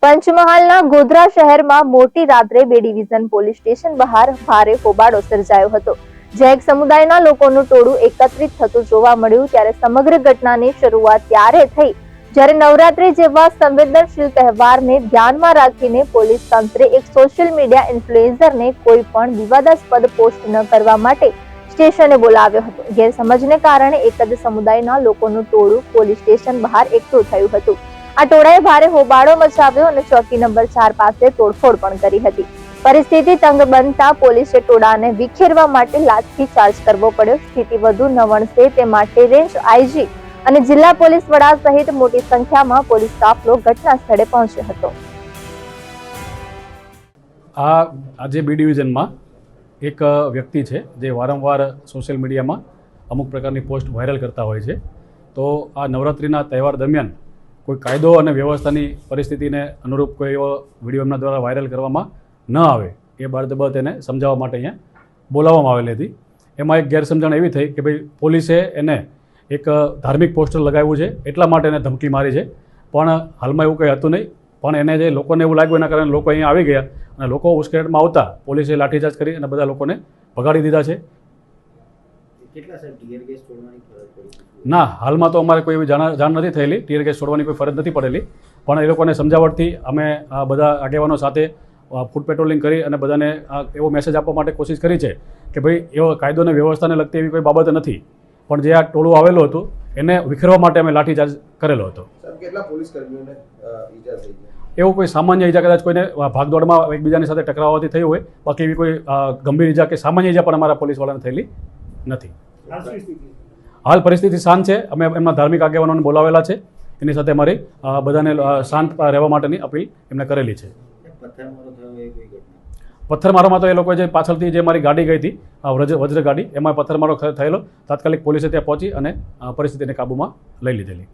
પંચમહાલના ગોધરા શહેરમાં મોટી રાત્રે બે ડિવિઝન પોલીસ સ્ટેશન બહાર ભારે હોબાળો સર્જાયો હતો, જ્યાં એક સમુદાયના લોકોનું ટોળું એકત્રિત થતું જોવા મળ્યું. ત્યારે સમગ્ર ઘટનાની શરૂઆત ત્યારે થઈ જ્યારે નવરાત્રી જેવા સંવેદનશીલ તહેવારને ધ્યાનમાં રાખીને પોલીસ તંત્રે એક સોશિયલ મીડિયા ઇન્ફ્લુએન્સરને કોઈ પણ વિવાદાસ્પદ પોસ્ટ ન કરવા માટે સ્ટેશને બોલાવ્યો હતો. ગેરસમજને કારણે એક જ સમુદાયના લોકોનું ટોળું પોલીસ સ્ટેશન બહાર એકઠું થયું હતું. આ ટોળાએ ભારે હોબાળો મચાવ્યો અને ચોકી નંબર 4 પાસે તોડફોડ પણ કરી હતી. પરિસ્થિતિ તંગ બનતા પોલીસે ટોળાને વિખેરવા માટે લાઠીચાર્જ કરવો પડ્યો. સ્થિતિ વધુ ન વણસે તે માટે રેન્જ આઈજી અને જિલ્લા પોલીસ વડા સહિત મોટી સંખ્યામાં પોલીસ કાફલો ઘટના સ્થળે પહોંચ્યો હતો. આજે બી ડિવિઝનમાં એક વ્યક્તિ છે જે વારંવાર સોશિયલ મીડિયામાં અમુક પ્રકારની પોસ્ટ વાયરલ કરતા હોય છે. તો આ નવરાત્રિના તહેવાર દરમિયાન કોઈ કાયદો અને વ્યવસ્થાની પરિસ્થિતિને અનુરૂપ કોઈ એવો વિડીયો એમના દ્વારા વાયરલ કરવામાં ન આવે એ બાબત એને સમજાવવા માટે અહીંયા બોલાવવામાં આવેલી હતી. એમાં એક ગેરસમજણ એવી થઈ કે ભાઈ પોલીસે એને એક ધાર્મિક પોસ્ટર લગાવ્યું છે એટલા માટે એને ધમકી મારી છે, પણ હાલમાં એવું કંઈ હતું નહીં. પણ એને જે લોકોને એવું લાગ્યું એના કારણે લોકો અહીંયા આવી ગયા અને લોકો ઉશ્કેરટમાં આવતા પોલીસે લાઠીચાર્જ કરી અને બધા લોકોને ભગાડી દીધા છે. ના, હાલમાં તો અમારે કોઈ એવી જાણ નથી થયેલી. ટીયર ગેસ છોડવાની કોઈ ફરજ નથી પડેલી, પણ એ લોકોને સમજાવટથી અમે બધા આગેવાનો સાથે ફૂટ પેટ્રોલિંગ કરી અને બધાને એવો મેસેજ આપવા માટે કોશિશ કરી છે કે ભાઈ એવો કાયદો અને વ્યવસ્થાને લગતી એવી કોઈ બાબત નથી, પણ જે આ ટોળું આવેલું હતું એને વિખેરવા માટે અમે લાઠીચાર્જ કરેલો હતો. કેટલા પોલીસ કર્મીઓને ઈજા થઈ? એવું કોઈ સામાન્ય ઈજા કદાચ કોઈને ભાગદોડમાં એકબીજાની સાથે ટકરાવવાથી થયું હોય, બાકી એવી કોઈ ગંભીર ઈજા કે સામાન્ય ઈજા પણ અમારા પોલીસવાળાને થયેલી નથી. હાલ પરિસ્થિતિ શાંત છે. અમે એમના ધાર્મિક આગેવાનોને બોલાવેલા છે. એની સાથે અમારી બધાને શાંત રહેવા માટેની અપીલ એમને કરેલી છે. પથ્થરમારોમાં તો એ લોકો જે પાછળથી જે મારી ગાડી ગઈ હતી વજ્ર ગાડી, એમાં પથ્થરમારો થયેલો. તાત્કાલિક પોલીસે ત્યાં પહોંચી અને પરિસ્થિતિને કાબૂમાં લઈ લીધેલી.